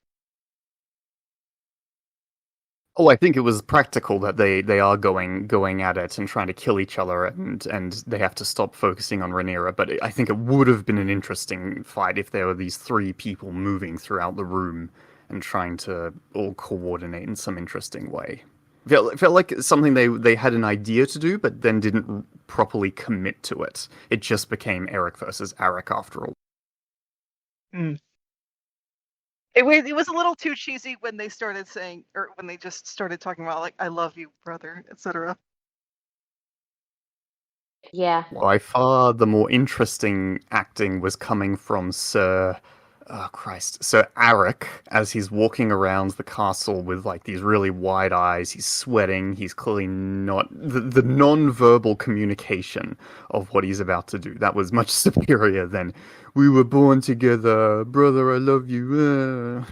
Oh, I think it was practical that they are going at it and trying to kill each other, and they have to stop focusing on Rhaenyra. But I think it would have been an interesting fight if there were these three people moving throughout the room and trying to all coordinate in some interesting way. It felt like something they had an idea to do, but then didn't properly commit to it. It just became Eric versus Arik after all. It was a little too cheesy when they started saying, or when they just started talking about, like, "I love you, brother," etc. Yeah. By far, the more interesting acting was coming from Sir Arik, as he's walking around the castle with, like, these really wide eyes. He's sweating. He's clearly not the non-verbal communication of what he's about to do. That was much superior than "we were born together, brother. I love you."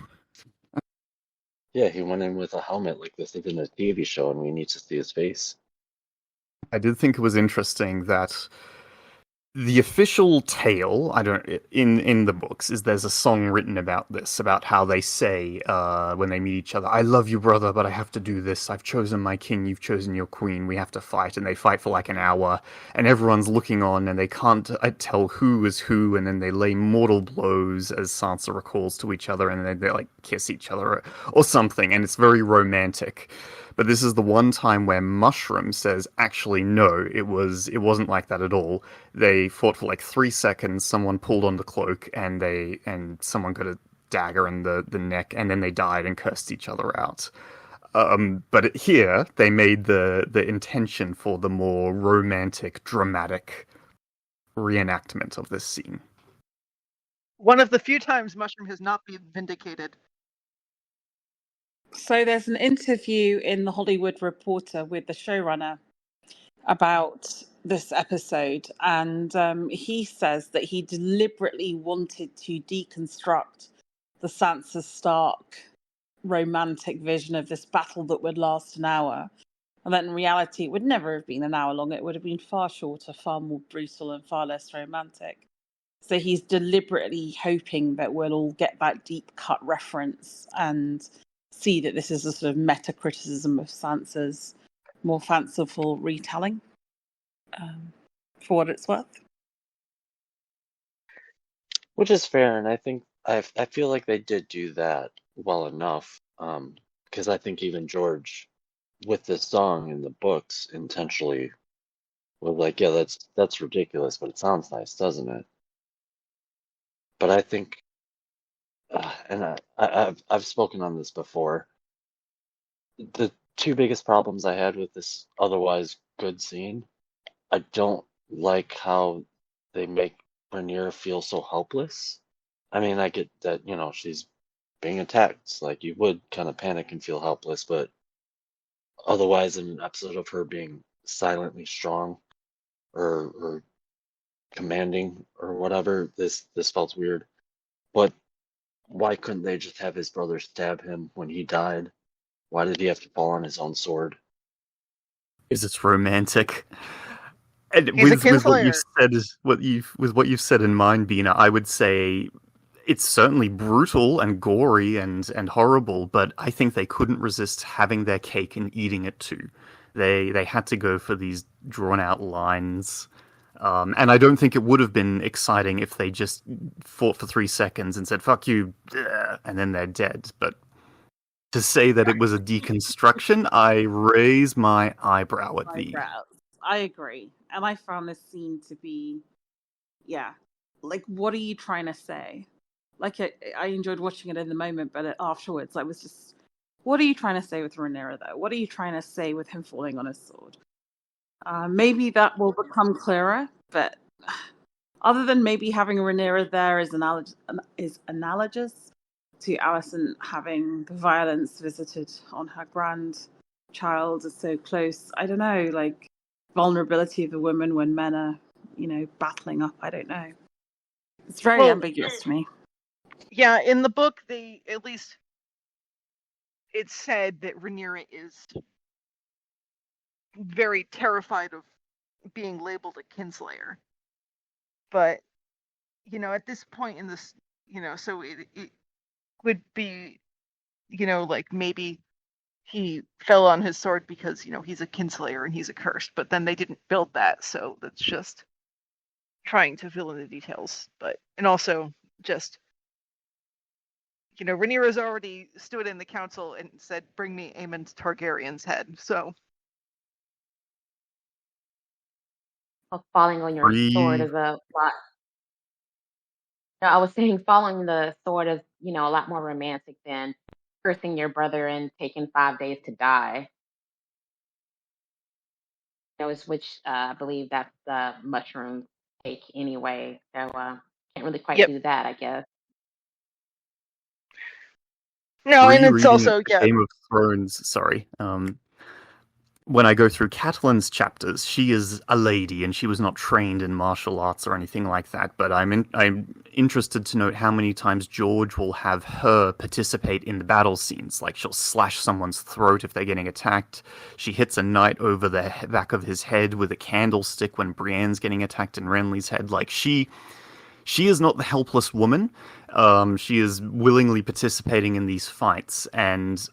Yeah, he went in with a helmet like this isn't a TV show, and we need to see his face. I did think it was interesting that the official tale, I don't in the books, is there's a song written about this, about how they say when they meet each other, "I love you, brother, but I have to do this. I've chosen my king, you've chosen your queen. We have to fight." And they fight for like an hour, and everyone's looking on, and they can't tell who is who. And then they lay mortal blows, as Sansa recalls, to each other, and then they like kiss each other or something, and it's very romantic. But this is the one time where Mushroom says, actually, no, it wasn't like that at all. They fought for like 3 seconds, someone pulled on the cloak, and someone got a dagger in the neck, and then they died and cursed each other out. But here, they made the intention for the more romantic, dramatic reenactment of this scene. One of the few times Mushroom has not been vindicated. So there's an interview in the Hollywood Reporter with the showrunner about this episode, and he says that he deliberately wanted to deconstruct the Sansa Stark romantic vision of this battle that would last an hour, and that in reality it would never have been an hour long. It would have been far shorter, far more brutal, and far less romantic. So he's deliberately hoping that we'll all get that deep cut reference and see that this is a sort of meta criticism of Sansa's more fanciful retelling, for what it's worth. Which is fair, and I think I feel like they did do that well enough. Because I think even George, with this song in the books, intentionally was like, yeah, that's ridiculous, but it sounds nice, doesn't it? But I think, and I've spoken on this before. The two biggest problems I had with this otherwise good scene, I don't like how they make Rhaenyra feel so helpless. I mean, I get that, she's being attacked. Like, you would kind of panic and feel helpless, but otherwise, in an episode of her being silently strong or commanding or whatever, this felt weird. But why couldn't they just have his brother stab him when he died? Why did he have to fall on his own sword? Is it's romantic. And He's a with what you've kinslayer. said, with what you've said in mind, Bina, I would say it's certainly brutal and gory and horrible, but I think they couldn't resist having their cake and eating it too. They had to go for these drawn out lines. And I don't think it would have been exciting if they just fought for 3 seconds and said, "Fuck you," and then they're dead. But to say that it was a deconstruction, I raise my eyebrow at the... I agree. And I found this scene to be, like, what are you trying to say? Like, I enjoyed watching it in the moment, but afterwards I was just, what are you trying to say with Rhaenyra, though? What are you trying to say with him falling on his sword? Maybe that will become clearer, but other than maybe having Rhaenyra there is analogous to Alicent having the violence visited on her grandchild is so close. I don't know, like, vulnerability of a woman when men are, battling up. I don't know. It's very ambiguous to me. Yeah, in the book, at least it's said that Rhaenyra is very terrified of being labeled a kinslayer. But, at this point in this, so it would be, like maybe he fell on his sword because, he's a kinslayer and he's accursed, but then they didn't build that, so that's just trying to fill in the details. And also just, Rhaenyra's already stood in the council and said, "Bring me Aemon Targaryen's head." So Falling on your sword is a lot. No, I was saying falling the sword is, a lot more romantic than cursing your brother and taking 5 days to die. Which I believe that's the mushroom take anyway. So can't really quite do that, I guess. No, and it's Rereading also Game of Thrones. Sorry. when I go through Catelyn's chapters, she is a lady and she was not trained in martial arts or anything like that. But I'm interested to note how many times George will have her participate in the battle scenes. Like she'll slash someone's throat if they're getting attacked. She hits a knight over the back of his head with a candlestick when Brienne's getting attacked in Renly's head. Like she is not the helpless woman. She is willingly participating in these fights, and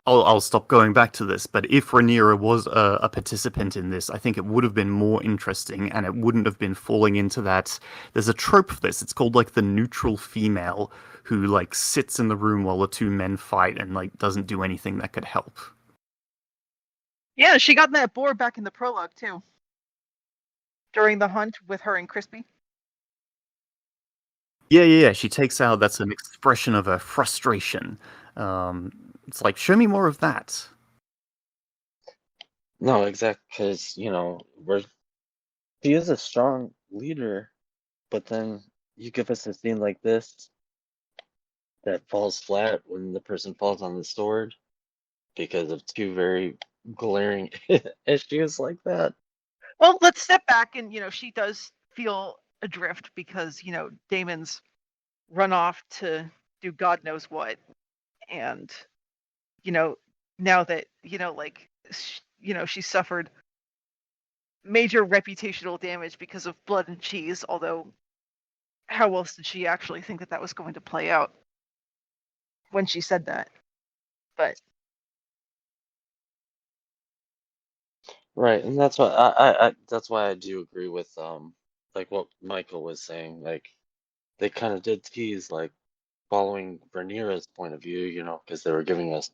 I'll stop going back to this, but if Rhaenyra was a participant in this, I think it would have been more interesting, and it wouldn't have been falling into that. There's a trope for this. It's called like the neutral female who like sits in the room while the two men fight and like doesn't do anything that could help. Yeah, she got in that boar back in the prologue too. During the hunt with her and Crispy. Yeah. She takes out, that's an expression of her frustration. It's like, show me more of that. No, exactly, because she is a strong leader, but then you give us a scene like this that falls flat when the person falls on the sword because of two very glaring issues like that. Well, let's step back and she does feel adrift because Damon's run off to do God knows what, and now that she suffered major reputational damage because of blood and cheese, although how else did she actually think that was going to play out when she said that? But Right, and that's why that's why I do agree with like what Michael was saying. Like they kind of did tease like following Rhaenyra's point of view, because they were giving us,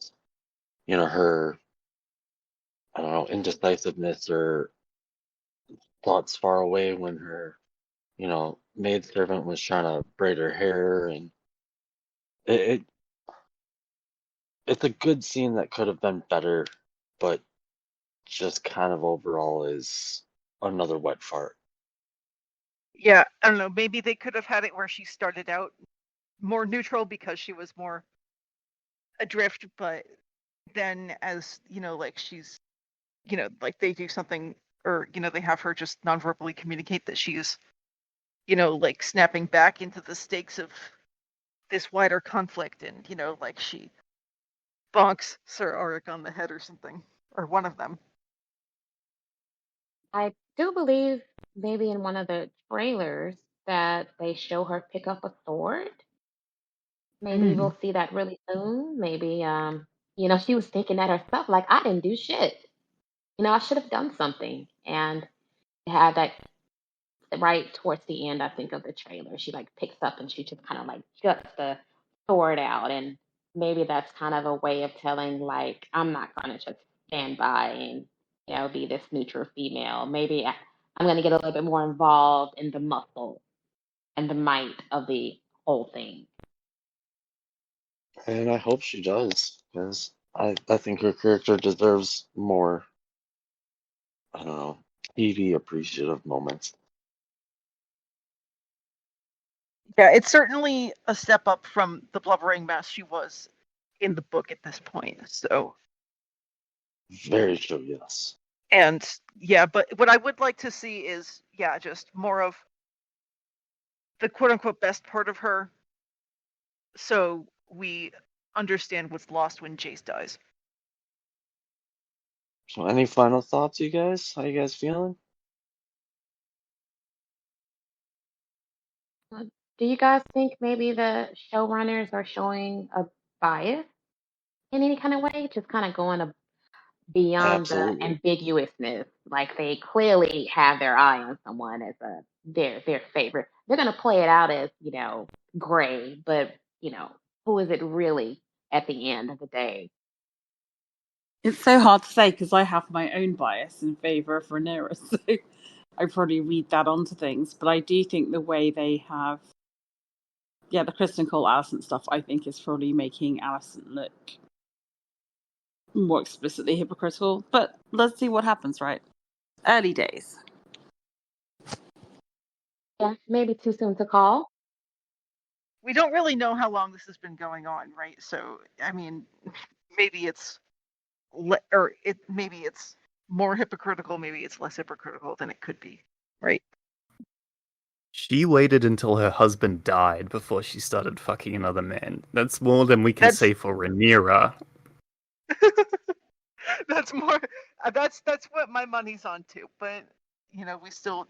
her, I don't know, indecisiveness or thoughts far away when her, maidservant was trying to braid her hair, and it, it it's a good scene that could have been better, but just kind of overall is another wet fart. yeah, I don't know, maybe they could have had it where she started out more neutral because she was more adrift, but then as like she's like they do something, or they have her just non-verbally communicate that she's like snapping back into the stakes of this wider conflict, and like she bonks Sir Auric on the head or something, or one of them. I do believe maybe in one of the trailers that they show her pick up a sword. Maybe we'll see that really soon. Maybe she was thinking that herself, like I didn't do shit. I should have done something. And it had that right towards the end, I think, of the trailer. She like picks up and she just kind of like juts the sword out, and maybe that's kind of a way of telling like I'm not gonna just stand by and be this neutral female. Maybe I'm gonna get a little bit more involved in the muscle and the might of the whole thing. And I hope she does, because I think her character deserves more, I don't know, TV appreciative moments. Yeah, it's certainly a step up from the blubbering mess she was in the book at this point. So Very true, yes. and yeah, but what I would like to see is just more of the quote unquote best part of her, so we understand what's lost when Jace dies. So any final thoughts, you guys? How you guys feeling? Do you guys think maybe the showrunners are showing a bias in any kind of way? Just kind of going beyond the Absolutely. ambiguousness. Like they clearly have their eye on someone as their favorite. They're gonna play it out as, gray, but who is it really at the end of the day? It's so hard to say because I have my own bias in favour of Rhaenyra, so I probably read that onto things. But I do think the way they have, the Kristen Cole Alicent stuff, I think is probably making Alicent look more explicitly hypocritical. But let's see what happens, right? Early days. Yeah, maybe too soon to call. We don't really know how long this has been going on, right? So I mean, maybe it's or maybe it's more hypocritical, maybe it's less hypocritical than it could be, right? She waited until her husband died before she started fucking another man. That's more than we can say for Rhaenyra. That's more. That's what my money's on too. But we still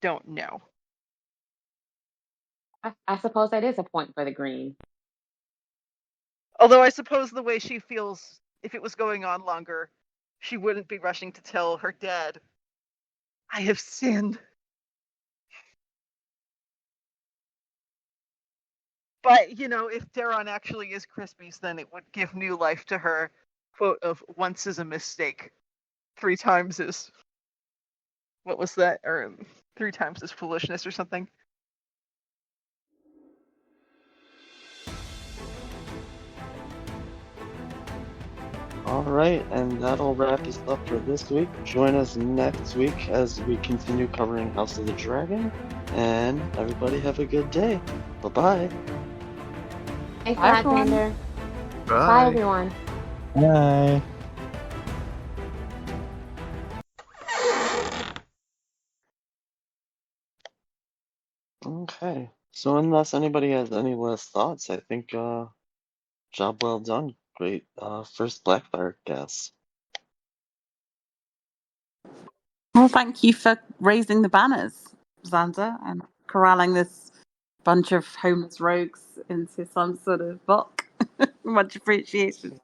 don't know. I suppose that is a point for the green. Although I suppose the way she feels, if it was going on longer, she wouldn't be rushing to tell her dad, "I have sinned." But if Daron actually is Crispy's, then it would give new life to her quote of "once is a mistake, 3 times is," what was that? Or 3 times is foolishness or something. All right, and that'll wrap us up for this week. Join us next week as we continue covering House of the Dragon. And everybody have a good day. Bye-bye. Thanks a Bye, lot, everyone. Zander. Bye. Bye, everyone. Bye. Okay, so unless anybody has any last thoughts, I think job well done. Great first Blackfyre cast. Well, thank you for raising the banners, Zander, and corralling this bunch of homeless rogues into some sort of book. Much appreciation.